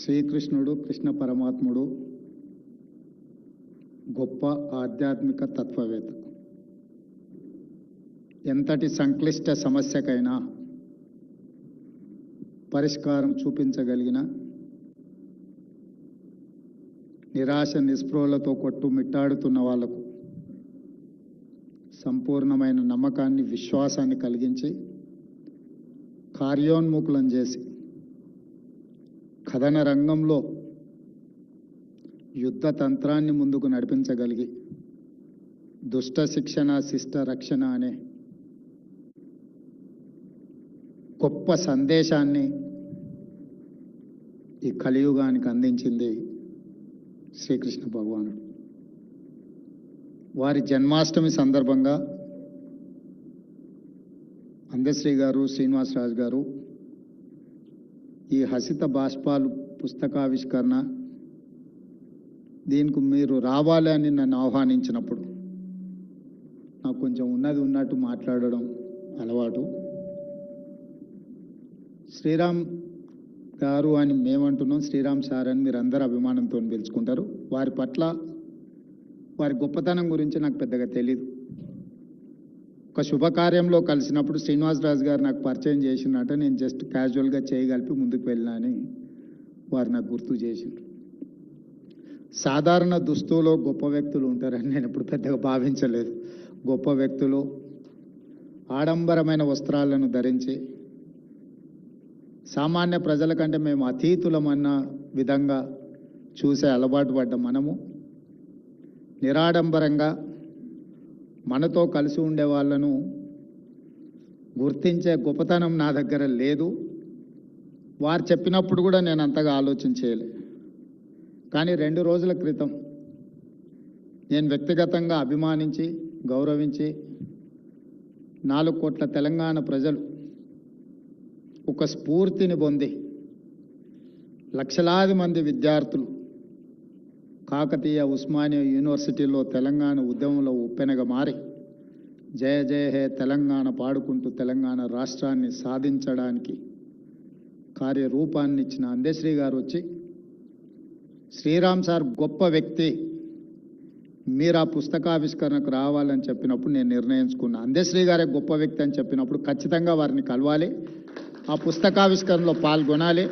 శ్రీకృష్ణుడు కృష్ణ పరమాత్ముడు గొప్ప ఆధ్యాత్మిక తత్వవేత్త. ఎంతటి సంక్లిష్ట సమస్యకైనా పరిష్కారం చూపించగలిగిన, నిరాశ నిస్పృహలతో కొట్టుమిట్టాడుతున్న వాళ్లకు సంపూర్ణమైన నమ్మకాన్ని, విశ్వాసాన్ని కలిగించి కార్యోన్ముఖులను చేసి కథన రంగంలో యుద్ధ తంత్రాన్ని ముందుకు నడిపించగలిగి దుష్ట శిక్షణ శిష్ట రక్షణ అనే గొప్ప సందేశాన్ని ఈ కలియుగానికి అందించింది శ్రీకృష్ణ భగవానుడు. వారి జన్మాష్టమి సందర్భంగా అందశ్రీ గారు, శ్రీనివాసరాజు గారు ఈ హసిత బాష్పాలు పుస్తకావిష్కరణ దీనికి మీరు రావాలి అని నన్ను ఆహ్వానించినప్పుడు నాకు కొంచెం ఉన్నట్టు మాట్లాడడం అలవాటు. శ్రీరామ్ గారు అని మేమంటున్నాం, శ్రీరామ్ సార్ అని మీరు అందరూ అభిమానంతో పిలుచుకుంటారు. వారి పట్ల, వారి గొప్పతనం గురించి నాకు పెద్దగా తెలీదు. ఒక శుభకార్యంలో కలిసినప్పుడు శ్రీనివాసరాజు గారు నాకు పరిచయం చేసినట్టు నేను జస్ట్ క్యాజువల్గా చేయగలిపి ముందుకు వెళ్ళినా అని వారు నాకు గుర్తు చేసిండ్రు. సాధారణ దుస్తులో గొప్ప వ్యక్తులు ఉంటారని నేను ఎప్పుడు పెద్దగా భావించలేదు. గొప్ప వ్యక్తులు ఆడంబరమైన వస్త్రాలను ధరించి సామాన్య ప్రజల కంటే మేము అతీతులమన్న విధంగా చూసే అలవాటు పడ్డ మనము నిరాడంబరంగా మనతో కలిసి ఉండే వాళ్ళను గుర్తించే గొప్పతనం నా దగ్గర లేదు. వారు చెప్పినప్పుడు కూడా నేను అంతగా ఆలోచన చేయలే. కానీ 2 రోజుల క్రితం నేను వ్యక్తిగతంగా అభిమానించి గౌరవించి 4 కోట్ల తెలంగాణ ప్రజలు ఒక స్ఫూర్తిని పొంది లక్షలాది మంది విద్యార్థులు కాకతీయ ఉస్మానియా యూనివర్సిటీలో తెలంగాణ ఉద్యమంలో ఉప్పెనగా మారి జయ జయ హే తెలంగాణ పాడుకుంటూ తెలంగాణ రాష్ట్రాన్ని సాధించడానికి కార్యరూపాన్ని ఇచ్చిన అందశ్రీ గారు వచ్చి, శ్రీరామ్ సార్ గొప్ప వ్యక్తి, మీరు ఆ పుస్తకావిష్కరణకు రావాలని చెప్పినప్పుడు నేను నిర్ణయించుకున్నా. అందశ్రీ గారే గొప్ప వ్యక్తి అని చెప్పినప్పుడు ఖచ్చితంగా వారిని కలవాలి, ఆ పుస్తకావిష్కరణలో పాల్గొనాలి.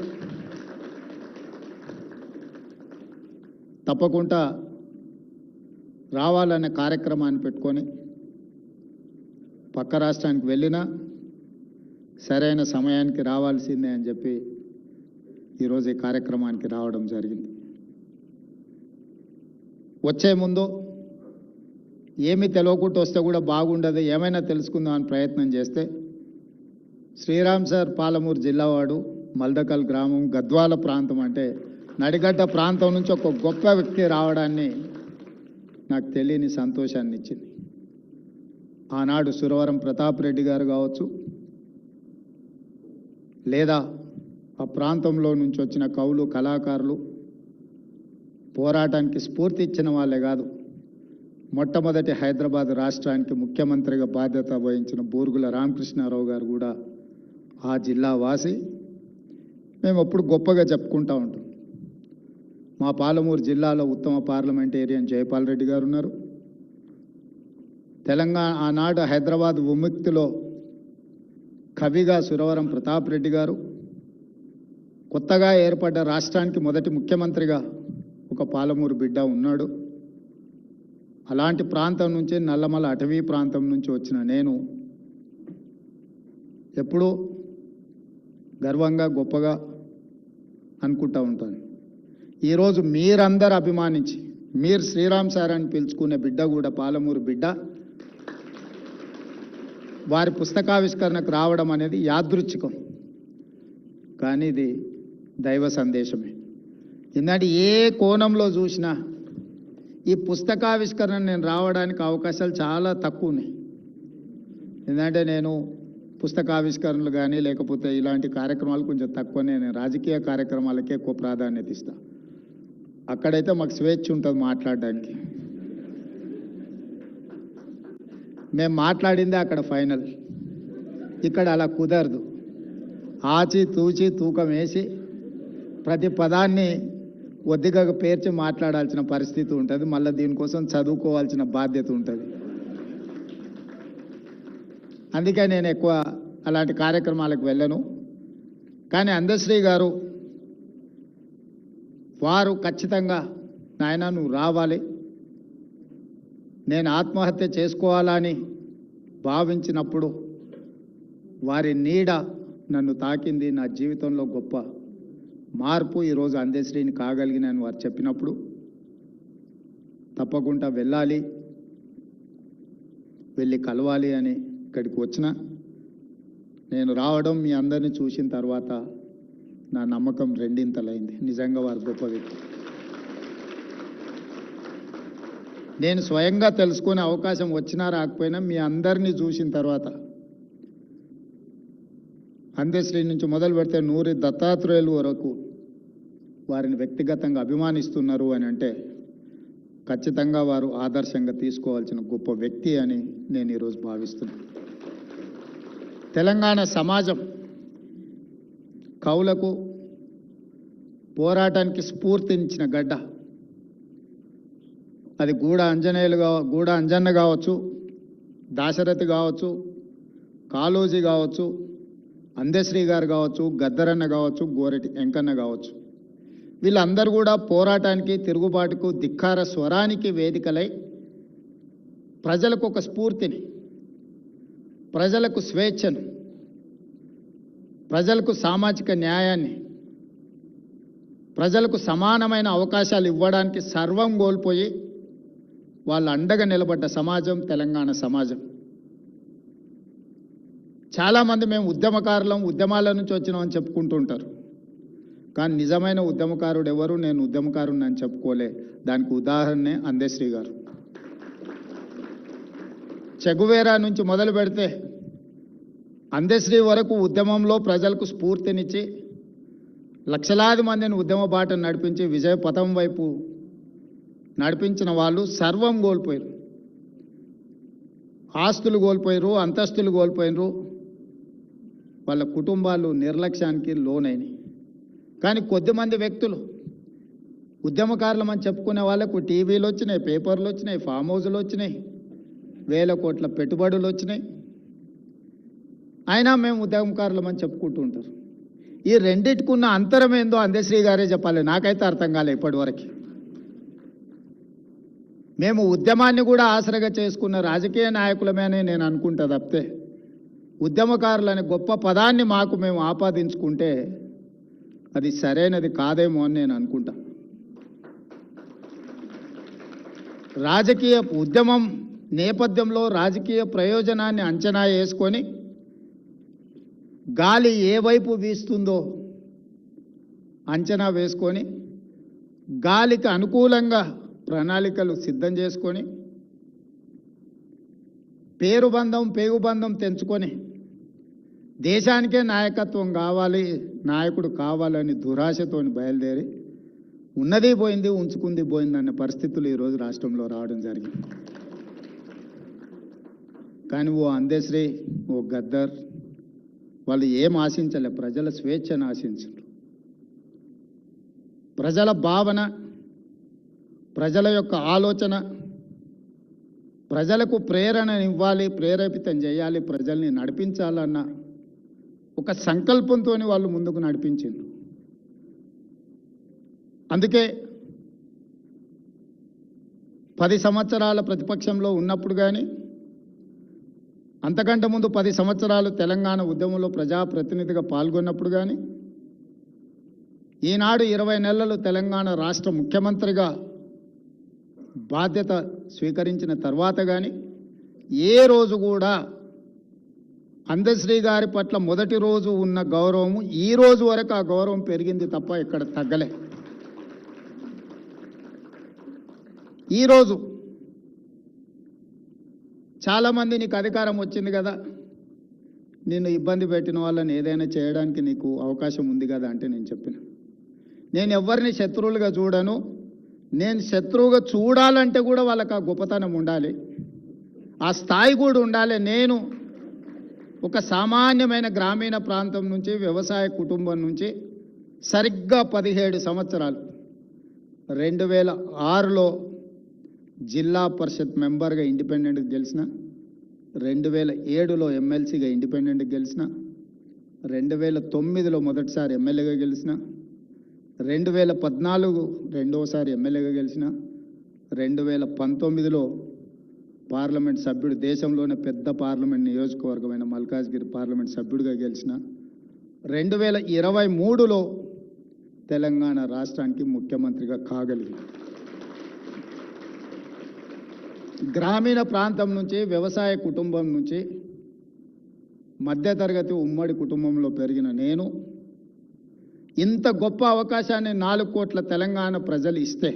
తప్పకుండా రావాలనే కార్యక్రమాన్ని పెట్టుకొని పక్క రాష్ట్రానికి వెళ్ళినా సరైన సమయానికి రావాల్సిందే అని చెప్పి ఈరోజు ఈ కార్యక్రమానికి రావడం జరిగింది. వచ్చే ముందు ఏమీ తెలియకుండా వస్తే కూడా బాగుండదు, ఏమైనా తెలుసుకుందాం అని ప్రయత్నం చేస్తే శ్రీరామ్ సార్ పాలమూరు జిల్లావాడు, మల్దకల్ గ్రామం, గద్వాల ప్రాంతం అంటే నడిగడ్డ ప్రాంతం నుంచి ఒక గొప్ప వ్యక్తి రావడాన్ని నాకు తెలియని సంతోషాన్ని ఇచ్చింది. ఆనాడు సురవరం ప్రతాప్ రెడ్డి గారు కావచ్చు, లేదా ఆ ప్రాంతంలో నుంచి వచ్చిన కవులు, కళాకారులు పోరాటానికి స్ఫూర్తి ఇచ్చిన వాళ్ళే కాదు, మొట్టమొదటి హైదరాబాద్ రాష్ట్రానికి ముఖ్యమంత్రిగా బాధ్యత వహించిన బూరుగుల రామకృష్ణారావు గారు కూడా ఆ జిల్లా వాసి. మేము ఎప్పుడు గొప్పగా చెప్పుకుంటూ ఉంటాం. మా పాలమూరు జిల్లాలో ఉత్తమ పార్లమెంటేరియన్ జయపాల్ రెడ్డి గారు ఉన్నారు. తెలంగాణ ఆనాడు హైదరాబాద్ విముక్తిలో కవిగా సురవరం ప్రతాప్ రెడ్డి గారు, కొత్తగా ఏర్పడ్డ రాష్ట్రానికి మొదటి ముఖ్యమంత్రిగా ఒక పాలమూరు బిడ్డ ఉన్నాడు. అలాంటి ప్రాంతం నుంచి, నల్లమల అటవీ ప్రాంతం నుంచి వచ్చిన నేను ఎప్పుడూ గర్వంగా గొప్పగా అనుకుంటూ ఉంటాను. ఈరోజు మీరందరూ అభిమానించి మీరు శ్రీరామ్ సార్ అని పిలుచుకునే బిడ్డ కూడా పాలమూరు బిడ్డ వారి పుస్తకావిష్కరణకు రావడం అనేది యాదృచ్ఛికం, కానీ ఇది దైవ సందేశమే. ఎందుకంటే ఏ కోణంలో చూసినా ఈ పుస్తకావిష్కరణ నేను రావడానికి అవకాశాలు చాలా తక్కువ ఉన్నాయి. ఎందుకంటే నేను పుస్తకావిష్కరణలు కానీ లేకపోతే ఇలాంటి కార్యక్రమాలు కొంచెం తక్కువనే, నేను రాజకీయ కార్యక్రమాలకే ఎక్కువ ప్రాధాన్యత ఇస్తాను. అక్కడైతే మాకు స్వేచ్ఛ ఉంటుంది మాట్లాడడానికి. మేము మాట్లాడిందే అక్కడ ఫైనల్, ఇక్కడ అలా కుదరదు. ఆచి తూచి తూకం వేసి ప్రతి పదాన్ని కొద్దిగా పేర్చి మాట్లాడాల్సిన పరిస్థితి ఉంటుంది. మళ్ళీ దీనికోసం చదువుకోవాల్సిన బాధ్యత ఉంటుంది. అందుకే నేను ఎక్కువ అలాంటి కార్యక్రమాలకు వెళ్ళను. కానీ అందశ్రీ గారు వారు ఖచ్చితంగా నాయన నువ్వు రావాలి, నేను ఆత్మహత్య చేసుకోవాలని భావించినప్పుడు వారి నీడ నన్ను తాకింది. నా జీవితంలో గొప్ప మార్పు ఈరోజు అందశ్రీని కాగలిగినని వారు చెప్పినప్పుడు తప్పకుండా వెళ్ళాలి, వెళ్ళి కలవాలి అని ఇక్కడికి వచ్చిన. నేను రావడం మీ అందరినీ చూసిన తర్వాత నా నమ్మకం రెండింతలైంది. నిజంగా వారు గొప్ప వ్యక్తి. నేను స్వయంగా తెలుసుకునే అవకాశం వచ్చినా రాకపోయినా మీ అందరినీ చూసిన తర్వాత అందశ్రీ నుంచి మొదలు పెడితే నూరి దత్తాత్రేయులు వరకు వారిని వ్యక్తిగతంగా అభిమానిస్తున్నారు అని అంటే ఖచ్చితంగా వారు ఆదర్శంగా తీసుకోవాల్సిన గొప్ప వ్యక్తి అని నేను ఈరోజు భావిస్తున్నాను. తెలంగాణ సమాజం కవులకు పోరాటానికి స్ఫూర్తినిచ్చిన గడ్డ. అది గూడ అంజన్న కావచ్చు, దాశరథి కావచ్చు, కాళోజీ కావచ్చు, అందశ్రీ గారు కావచ్చు, గద్దరన్న కావచ్చు, గోరెటి వెంకన్న కావచ్చు. వీళ్ళందరూ కూడా పోరాటానికి, తిరుగుబాటుకు, ధిక్కార స్వరానికి వేదికలై ప్రజలకు ఒక స్ఫూర్తిని, ప్రజలకు స్వేచ్ఛను, ప్రజలకు సామాజిక న్యాయాన్ని, ప్రజలకు సమానమైన అవకాశాలు ఇవ్వడానికి సర్వం కోల్పోయి వాళ్ళ అండగా నిలబడ్డ సమాజం తెలంగాణ సమాజం. చాలామంది మేము ఉద్యమకారులం, ఉద్యమాల నుంచి వచ్చినామని చెప్పుకుంటూ ఉంటారు. కానీ నిజమైన ఉద్యమకారుడు ఎవరు? నేను ఉద్యమకారుని అని చెప్పుకోలే. దానికి ఉదాహరణే అందశ్రీ గారు. చెగువేరా నుంచి మొదలు పెడితే అందశ్రీ వరకు ఉద్యమంలో ప్రజలకు స్ఫూర్తినిచ్చి లక్షలాది మందిని ఉద్యమ బాటను నడిపించి విజయ పథం వైపు నడిపించిన వాళ్ళు సర్వం కోల్పోయారు. ఆస్తులు కోల్పోయారు, అంతస్తులు కోల్పోయినరు, వాళ్ళ కుటుంబాలు నిర్లక్ష్యానికి లోనైనాయి. కానీ కొద్దిమంది వ్యక్తులు ఉద్యమకారులమని చెప్పుకునే వాళ్ళకు టీవీలు వచ్చినాయి, పేపర్లు వచ్చినాయి, ఫామ్ హౌజులు వచ్చినాయి, వేల కోట్ల పెట్టుబడులు వచ్చినాయి. అయినా మేము ఉద్యమకారులమని చెప్పుకుంటూ ఉంటారు. ఈ రెండిటికున్న అంతరం ఏందో అందశ్రీ గారే చెప్పాలి. నాకైతే అర్థం కాలే ఇప్పటివరకు. మేము ఉద్యమాన్ని కూడా ఆసరగా చేసుకున్న రాజకీయ నాయకులమే అని నేను అనుకుంటా తప్పితే ఉద్యమకారులనే గొప్ప పదాన్ని మాకు మేము ఆపాదించుకుంటే అది సరైనది కాదేమో అని నేను అనుకుంటా. రాజకీయ ఉద్యమం నేపథ్యంలో రాజకీయ ప్రయోజనాన్ని అంచనా వేసుకొని గాలి ఏ వైపు వీస్తుందో అంచనా వేసుకొని గాలికి అనుకూలంగా ప్రణాళికలు సిద్ధం చేసుకొని పేగుబంధం తెంచుకొని దేశానికే నాయకత్వం కావాలి, నాయకుడు కావాలని దురాశతోని బయలుదేరి ఉన్నది పోయింది, ఉంచుకుంది పోయింది అనే పరిస్థితులు ఈరోజు రాష్ట్రంలో రావడం జరిగింది. కానీ ఓ అందశ్రీ, ఓ గద్దర్ వాళ్ళు ఏం ఆశించలే, ప్రజల స్వేచ్ఛను ఆశించారు. ప్రజల భావన, ప్రజల యొక్క ఆలోచన, ప్రజలకు ప్రేరణనివ్వాలి, ప్రేరేపితం చేయాలి, ప్రజల్ని నడిపించాలన్న ఒక సంకల్పంతో వాళ్ళు ముందుకు నడిపించారు. అందుకే 10 సంవత్సరాల ప్రతిపక్షంలో ఉన్నప్పుడు కానీ, అంతకంటే ముందు 10 సంవత్సరాలు తెలంగాణ ఉద్యమంలో ప్రజాప్రతినిధిగా పాల్గొన్నప్పుడు కానీ, ఈనాడు 20 నెలలు తెలంగాణ రాష్ట్ర ముఖ్యమంత్రిగా బాధ్యత స్వీకరించిన తర్వాత కానీ ఏ రోజు కూడా అందశ్రీ గారి పట్ల మొదటి రోజు ఉన్న గౌరవం ఈ రోజు వరకు ఆ గౌరవం పెరిగింది తప్ప ఎక్కడ తగ్గలే. ఈరోజు చాలామంది నీకు అధికారం వచ్చింది కదా, నిన్ను ఇబ్బంది పెట్టిన వాళ్ళని ఏదైనా చేయడానికి నీకు అవకాశం ఉంది కదా అంటే నేను చెప్పిన, నేను ఎవరిని శత్రువులుగా చూడను. నేను శత్రువుగా చూడాలంటే కూడా వాళ్ళకి ఆ గొప్పతనం ఉండాలి, ఆ స్థాయి కూడా ఉండాలి. నేను ఒక సామాన్యమైన గ్రామీణ ప్రాంతం నుంచి, వ్యవసాయ కుటుంబం నుంచి సరిగ్గా 17 సంవత్సరాలు 2006లో జిల్లా పరిషత్ మెంబర్గా ఇండిపెండెంట్గా గెలిచిన, 2007లో ఎమ్మెల్సీగా ఇండిపెండెంట్గా గెలిచిన, 2009లో మొదటిసారి ఎమ్మెల్యేగా గెలిచిన, 2014 రెండోసారి ఎమ్మెల్యేగా గెలిచిన, 2019లో పార్లమెంట్ సభ్యుడు, దేశంలోనే పెద్ద పార్లమెంట్ నియోజకవర్గమైన మల్కాజ్గిరి పార్లమెంట్ సభ్యుడిగా గెలిచిన, 2023లో తెలంగాణ రాష్ట్రానికి ముఖ్యమంత్రిగా కాగలిగింది. గ్రామీణ ప్రాంతం నుంచి, వ్యవసాయ కుటుంబం నుంచి, మధ్యతరగతి ఉమ్మడి కుటుంబంలో పెరిగిన నేను ఇంత గొప్ప అవకాశాన్ని 4 కోట్ల తెలంగాణ ప్రజలు ఇస్తే,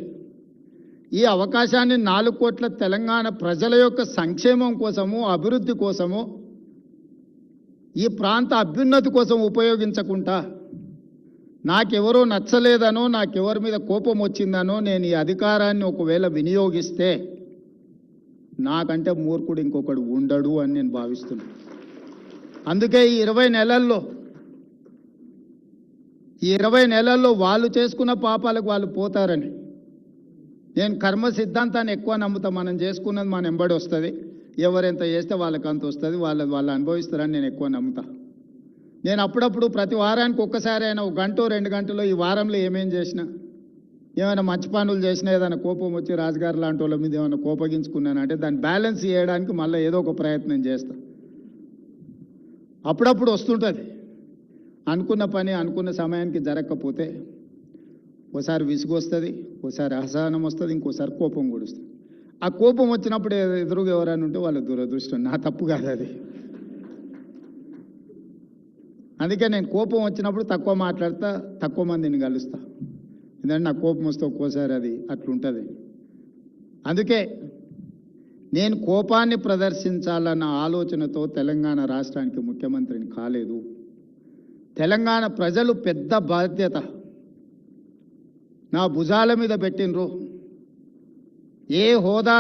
ఈ అవకాశాన్ని 4 కోట్ల తెలంగాణ ప్రజల యొక్క సంక్షేమం కోసము, అభివృద్ధి కోసము, ఈ ప్రాంత అభ్యున్నతి కోసం ఉపయోగించకుండా నాకెవరో నచ్చలేదనో, నాకెవరి మీద కోపం వచ్చిందనో నేను ఈ అధికారాన్ని ఒకవేళ వినియోగిస్తే నాకంటే మూర్ఖుడు ఇంకొకడు ఉండడు అని నేను భావిస్తున్నాను. అందుకే ఈ 20 నెలల్లో వాళ్ళు చేసుకున్న పాపాలకు వాళ్ళు పోతారని నేను కర్మ సిద్ధాంతాన్ని ఎక్కువ నమ్ముతా. మనం చేసుకున్నది మన ఎంబడి వస్తుంది, ఎవరెంత చేస్తే వాళ్ళకి అంత వస్తుంది, వాళ్ళు అనుభవిస్తారని నేను ఎక్కువ నమ్ముతా. నేను అప్పుడప్పుడు ప్రతి వారానికి ఒక్కసారి అయినా 1 గంట 2 గంటలో ఈ వారంలో ఏమేం చేసినా, ఏమైనా మంచి పనులు చేసినా, ఏదైనా కోపం వచ్చి రాజుగారు లాంటి వాళ్ళ మీద ఏమైనా కోపగించుకున్నానంటే దాన్ని బ్యాలెన్స్ చేయడానికి మళ్ళీ ఏదో ఒక ప్రయత్నం చేస్తా. అప్పుడప్పుడు వస్తుంటుంది, అనుకున్న పని అనుకున్న సమయానికి జరగకపోతే ఓసారి విసుగు వస్తుంది, ఓసారి అసహనం వస్తుంది, ఇంకోసారి కోపం కూడా వస్తుంది. ఆ కోపం వచ్చినప్పుడు ఎదురుగా ఎవరైనా ఉంటే వాళ్ళ దురదృష్టం, నా తప్పు కాదు అది. అందుకే నేను కోపం వచ్చినప్పుడు తక్కువ మాట్లాడతా, తక్కువ మందిని కలుస్తా. ఎందుకంటే నాకు కోపం వస్తే ఒక్కోసారి అది అట్లుంటుంది. అందుకే నేను కోపాన్ని ప్రదర్శించాలన్న ఆలోచనతో తెలంగాణ రాష్ట్రానికి ముఖ్యమంత్రిని కాలేదు. తెలంగాణ ప్రజలు పెద్ద బాధ్యత నా భుజాల మీద పెట్టినరు. ఏ హోదా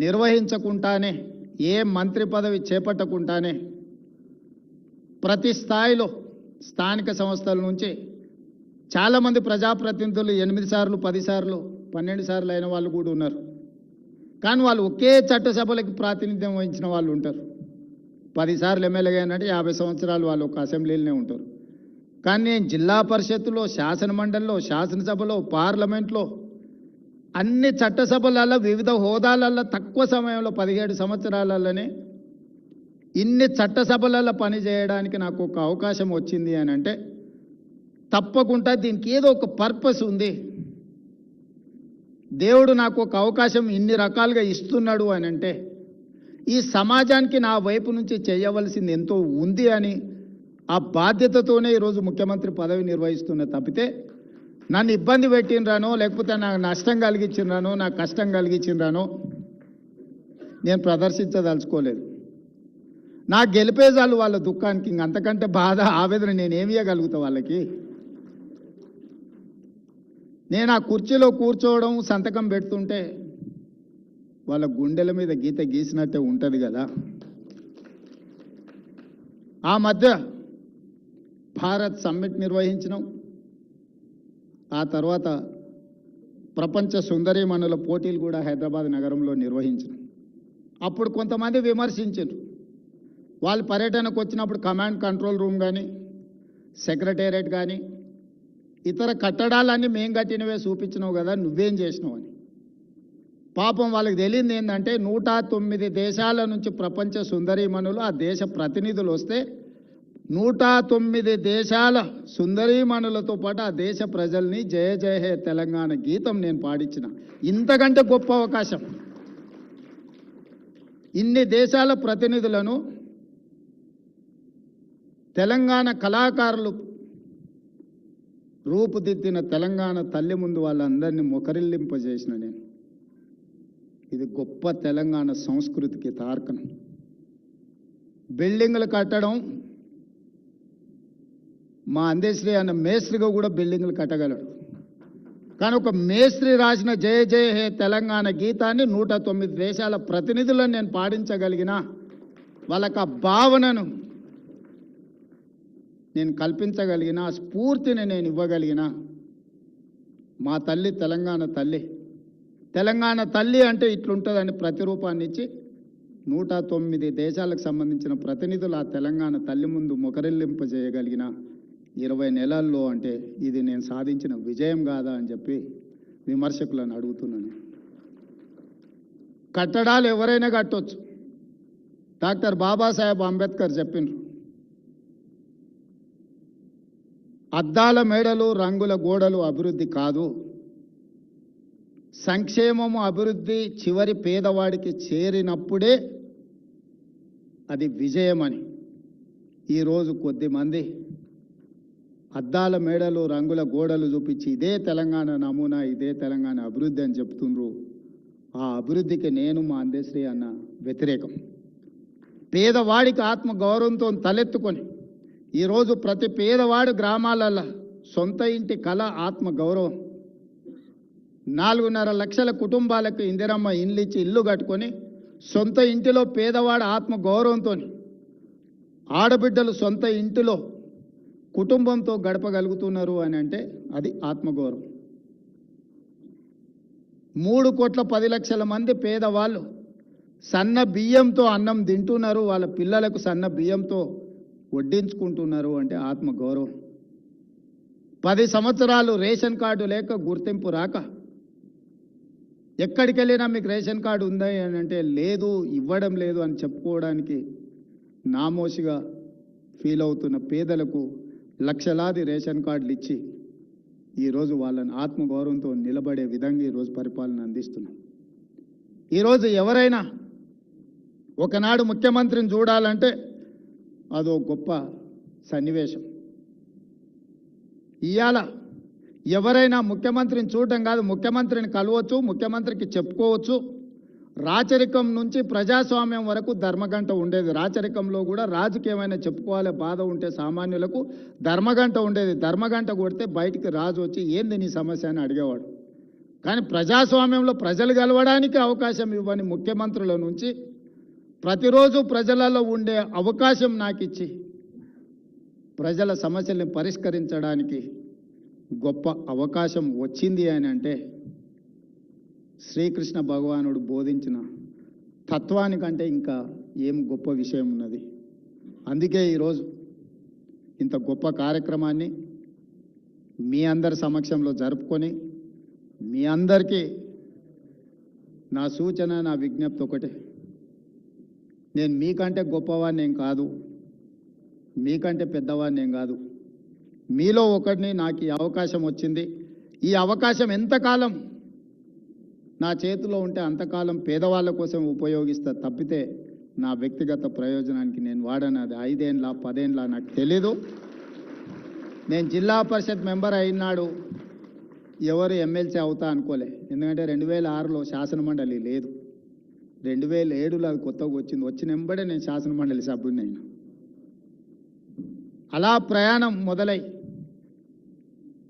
నిర్వహించకుండానే, ఏ మంత్రి పదవి చేపట్టకుండానే ప్రతి స్థాయిలో స్థానిక సంస్థల నుంచి చాలామంది ప్రజాప్రతినిధులు 8 సార్లు 10 సార్లు 12 సార్లు అయిన వాళ్ళు కూడా ఉన్నారు. కానీ వాళ్ళు ఒకే చట్టసభలకు ప్రాతినిధ్యం వహించిన వాళ్ళు ఉంటారు. 10 సార్లు ఎమ్మెల్యేగా అయినట్టు 50 సంవత్సరాలు వాళ్ళు ఒక అసెంబ్లీలోనే ఉంటారు. కానీ నేను జిల్లా పరిషత్తులో, శాసనమండలిలో, శాసనసభలో, పార్లమెంట్లో, అన్ని చట్టసభలలో, వివిధ హోదాలలో తక్కువ సమయంలో 17 సంవత్సరాలలోనే ఇన్ని చట్టసభలలో పనిచేయడానికి నాకు ఒక అవకాశం వచ్చింది అని అంటే తప్పకుండా దీనికి ఏదో ఒక పర్పస్ ఉంది. దేవుడు నాకు ఒక అవకాశం ఇన్ని రకాలుగా ఇస్తున్నాడు అని అంటే ఈ సమాజానికి నా వైపు నుంచి చేయవలసింది ఎంతో ఉంది అని ఆ బాధ్యతతోనే ఈరోజు ముఖ్యమంత్రి పదవి నిర్వహిస్తున్న తప్పితే నన్ను ఇబ్బంది పెట్టినరానో, లేకపోతే నాకు నష్టం కలిగించినరానో, నాకు కష్టం కలిగించినరానో నేను ప్రదర్శించదలుచుకోలేదు. నాకు గెలిపేజాలు వాళ్ళ దుఃఖానికి, ఇంకంతకంటే బాధ ఆవేదన నేనేమి ఇవ్వగలుగుతా వాళ్ళకి. నేను ఆ కుర్చీలో కూర్చోవడం, సంతకం పెడుతుంటే వాళ్ళ గుండెల మీద గీత గీసినట్టే ఉంటుంది కదా. ఆ మధ్య భారత్ సమ్మిట్ నిర్వహించినాం. ఆ తర్వాత ప్రపంచ సుందరీమణుల పోటీలు కూడా హైదరాబాద్ నగరంలో నిర్వహించినాం. అప్పుడు కొంతమంది విమర్శించారు. వాళ్ళు పర్యటనకు వచ్చినప్పుడు కమాండ్ కంట్రోల్ రూమ్ కానీ, సెక్రటేరియట్ కానీ, ఇతర కట్టడాలన్నీ మేం కట్టినవే చూపించినావు కదా, నువ్వేం చేసినావు అని. పాపం వాళ్ళకి తెలియదు ఏంటంటే 109 దేశాల నుంచి ప్రపంచ సుందరీమణులు, ఆ దేశ ప్రతినిధులు వస్తే 109 దేశాల సుందరీమణులతో పాటు ఆ దేశ ప్రజల్ని జయ జయ హే తెలంగాణ గీతం నేను పాడించిన. ఇంతకంటే గొప్ప అవకాశం. ఇన్ని దేశాల ప్రతినిధులను తెలంగాణ కళాకారులు రూపుదిద్దిన తెలంగాణ తల్లి ముందు వాళ్ళందరినీ మొకరిల్లింపజేసిన నేను. ఇది గొప్ప తెలంగాణ సంస్కృతికి తార్కణం. బిల్డింగులు కట్టడం, మా అందశ్రీ అన్న మేస్త్రిగా కూడా బిల్డింగులు కట్టగలడు. కానీ ఒక మేస్త్రి రాసిన జయ జయ హే తెలంగాణ గీతాన్ని 109 దేశాల ప్రతినిధులను నేను పాడించగలిగిన వాళ్ళకి ఆ భావనను నేను కల్పించగలిగిన, ఆ స్ఫూర్తిని నేను ఇవ్వగలిగిన మా తల్లి తెలంగాణ తల్లి. తెలంగాణ తల్లి అంటే ఇట్లుంటుందని ప్రతిరూపాన్ని ఇచ్చి 109 దేశాలకు సంబంధించిన ప్రతినిధులు ఆ తెలంగాణ తల్లి ముందు మొకరిల్లింపజేయగలిగిన 20 నెలల్లో అంటే ఇది నేను సాధించిన విజయం కాదా అని చెప్పి విమర్శకులను అడుగుతున్నాను. కట్టడాలు ఎవరైనా కట్టొచ్చు. డాక్టర్ బాబాసాహెబ్ అంబేద్కర్ చెప్పిండ్రు, అద్దాల మేడలు రంగుల గోడలు అభివృద్ధి కాదు, సంక్షేమము అభివృద్ధి చివరి పేదవాడికి చేరినప్పుడే అది విజయమని. ఈరోజు కొద్దిమంది అద్దాల మేడలు రంగుల గోడలు చూపించి ఇదే తెలంగాణ నమూనా, ఇదే తెలంగాణ అభివృద్ధి అని చెప్తుండ్రు. ఆ అభివృద్ధికి నేను మా అందశ్రీ అన్న వ్యతిరేకం. పేదవాడికి ఆత్మ గౌరవంతో తలెత్తుకొని ఈరోజు ప్రతి పేదవాడు గ్రామాలలో సొంత ఇంటి కళ ఆత్మ గౌరవం. 4.5 లక్షల కుటుంబాలకు ఇందిరమ్మ ఇండ్లు ఇచ్చి ఇల్లు కట్టుకొని సొంత ఇంటిలో పేదవాడు ఆత్మ గౌరవంతో, ఆడబిడ్డలు సొంత ఇంటిలో కుటుంబంతో గడపగలుగుతున్నారు అని అంటే అది ఆత్మగౌరవం. 3,10,00,000 మంది పేదవాళ్ళు సన్న బియ్యంతో అన్నం తింటున్నారు, వాళ్ళ పిల్లలకు సన్న బియ్యంతో వడ్డించుకుంటున్నారు అంటే ఆత్మగౌరవం. 10 సంవత్సరాలు రేషన్ కార్డు లేక గుర్తింపు రాక ఎక్కడికి వెళ్ళినా మీకు రేషన్ కార్డు ఉందా అని అంటే లేదు, ఇవ్వడం లేదు అని చెప్పుకోవడానికి నామోషిగా ఫీల్ అవుతున్న పేదలకు లక్షలాది రేషన్ కార్డులు ఇచ్చి ఈరోజు వాళ్ళని ఆత్మగౌరవంతో నిలబడే విధంగా ఈరోజు పరిపాలన అందిస్తున్నాం. ఈరోజు ఎవరైనా ఒకనాడు ముఖ్యమంత్రిని చూడాలంటే అదో గొప్ప సన్నివేశం. ఇవాళ ఎవరైనా ముఖ్యమంత్రిని చూడటం కాదు, ముఖ్యమంత్రిని కలవచ్చు, ముఖ్యమంత్రికి చెప్పుకోవచ్చు. రాచరికం నుంచి ప్రజాస్వామ్యం వరకు ధర్మగంట ఉండేది. రాచరికంలో కూడా రాజకీయమైన చెప్పుకోవాలి, బాధ ఉంటే సామాన్యులకు ధర్మగంట ఉండేది. ధర్మగంట కొడితే బయటికి రాజు వచ్చి ఏంది నీ సమస్య అని అడిగేవాడు. కానీ ప్రజాస్వామ్యంలో ప్రజలు గెలవడానికి అవకాశం ఇవ్వని ముఖ్యమంత్రుల నుంచి ప్రతిరోజు ప్రజలలో ఉండే అవకాశం నాకు ఇచ్చి ప్రజల సమస్యల్ని పరిష్కరించడానికి గొప్ప అవకాశం వచ్చింది అని అంటే శ్రీకృష్ణ భగవానుడు బోధించిన తత్వానికంటే ఇంకా ఏం గొప్ప విషయం ఉన్నది. అందుకే ఈరోజు ఇంత గొప్ప కార్యక్రమాన్ని మీ అందరి సమక్షంలో జరుపుకొని మీ అందరికీ నా సూచన, నా విజ్ఞప్తి ఒకటే. నేను మీకంటే గొప్పవాడిని ఏం కాదు, మీకంటే పెద్దవాడిని ఏం కాదు, మీలో ఒకటిని. నాకు ఈ అవకాశం వచ్చింది. ఈ అవకాశం ఎంతకాలం నా చేతిలో ఉంటే అంతకాలం పేదవాళ్ళ కోసం ఉపయోగిస్తా తప్పితే నా వ్యక్తిగత ప్రయోజనానికి నేను వాడను. అది 5 ఏళ్ళ 10 ఏళ్ళ నాకు తెలీదు. నేను జిల్లా పరిషత్ మెంబర్ అయినాడు ఎవరు ఎమ్మెల్సీ అవుతా అనుకోలే. ఎందుకంటే 2006లో శాసనమండలి లేదు, 2007లో అది కొత్తగా వచ్చింది. వచ్చిన వెంబడే నేను శాసనమండలి సభ్యుడిని అయినా. అలా ప్రయాణం మొదలై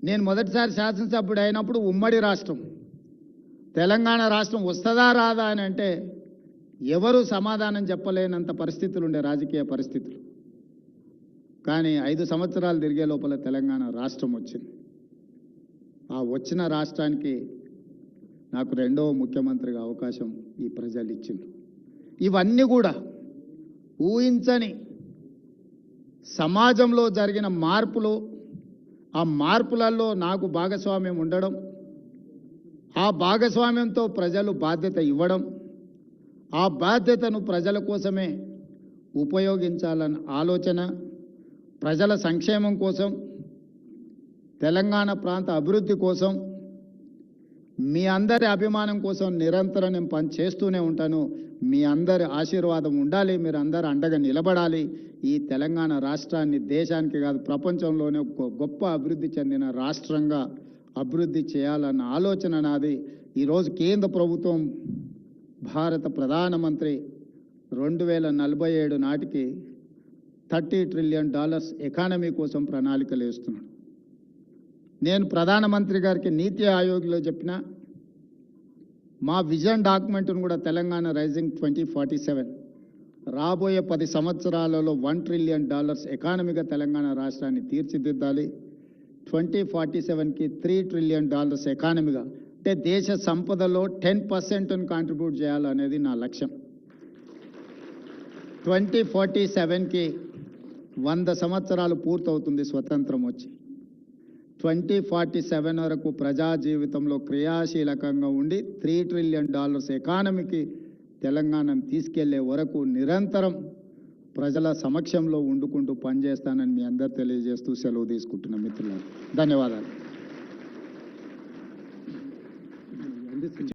నేను మొదటిసారి శాసనసభ్యుడు అయినప్పుడు ఉమ్మడి రాష్ట్రం తెలంగాణ రాష్ట్రం వస్తుందా రాదా అని అంటే ఎవరు సమాధానం చెప్పలేనంత పరిస్థితులు ఉండే, రాజకీయ పరిస్థితులు. కానీ 5 సంవత్సరాలు తిరిగే లోపల తెలంగాణ రాష్ట్రం వచ్చింది. ఆ వచ్చిన రాష్ట్రానికి నాకు 2వ ముఖ్యమంత్రిగా అవకాశం ఈ ప్రజలు ఇచ్చింది. ఇవన్నీ కూడా ఊహించని సమాజంలో జరిగిన మార్పులు, ఆ మార్పులలో నాకు భాగస్వామ్యం ఉండడం, ఆ భాగస్వామ్యంతో ప్రజలు బాధ్యత ఇవ్వడం, ఆ బాధ్యతను ప్రజల కోసమే ఉపయోగించాలన్న ఆలోచన, ప్రజల సంక్షేమం కోసం, తెలంగాణ ప్రాంత అభివృద్ధి కోసం, మీ అందరి అభిమానం కోసం నిరంతరం నేను పని చేస్తూనే ఉంటాను. మీ అందరి ఆశీర్వాదం ఉండాలి, మీరు అందరూ అండగా నిలబడాలి. ఈ తెలంగాణ రాష్ట్రాన్ని దేశానికి కాదు ప్రపంచంలోనే ఒక గొప్ప అభివృద్ధి చెందిన రాష్ట్రంగా అభివృద్ధి చేయాలన్న ఆలోచన నాది. ఈరోజు కేంద్ర ప్రభుత్వం భారత ప్రధానమంత్రి 2047 నాటికి $30 ట్రిలియన్ ఎకానమీ కోసం ప్రణాళికలు వేస్తున్నాడు. నేను ప్రధానమంత్రి గారికి నీతి ఆయోగ్లో చెప్పిన మా విజన్ డాక్యుమెంట్ను కూడా తెలంగాణ రైజింగ్ 2047 రాబోయే 10 సంవత్సరాలలో $1 ట్రిలియన్ ఎకానమీగా తెలంగాణ రాష్ట్రాన్ని తీర్చిదిద్దాలి. 2047కి $3 ట్రిలియన్ ఎకానమీగా, అంటే దేశ సంపదలో 10%ను కాంట్రిబ్యూట్ చేయాలనేది నా లక్ష్యం. 2047కి 100 సంవత్సరాలు పూర్తవుతుంది స్వతంత్రం వచ్చి. 2047 వరకు ప్రజా జీవితంలో క్రియాశీలకంగా ఉండి $3 ట్రిలియన్ ఎకానమీకి తెలంగాణను తీసుకెళ్లే వరకు నిరంతరం ప్రజల సమక్షంలో ఉండుకుంటూ పనిచేస్తానని మీ అందరు తెలియజేస్తూ సెలవు తీసుకుంటున్న మిత్రులారా, ధన్యవాదాలు.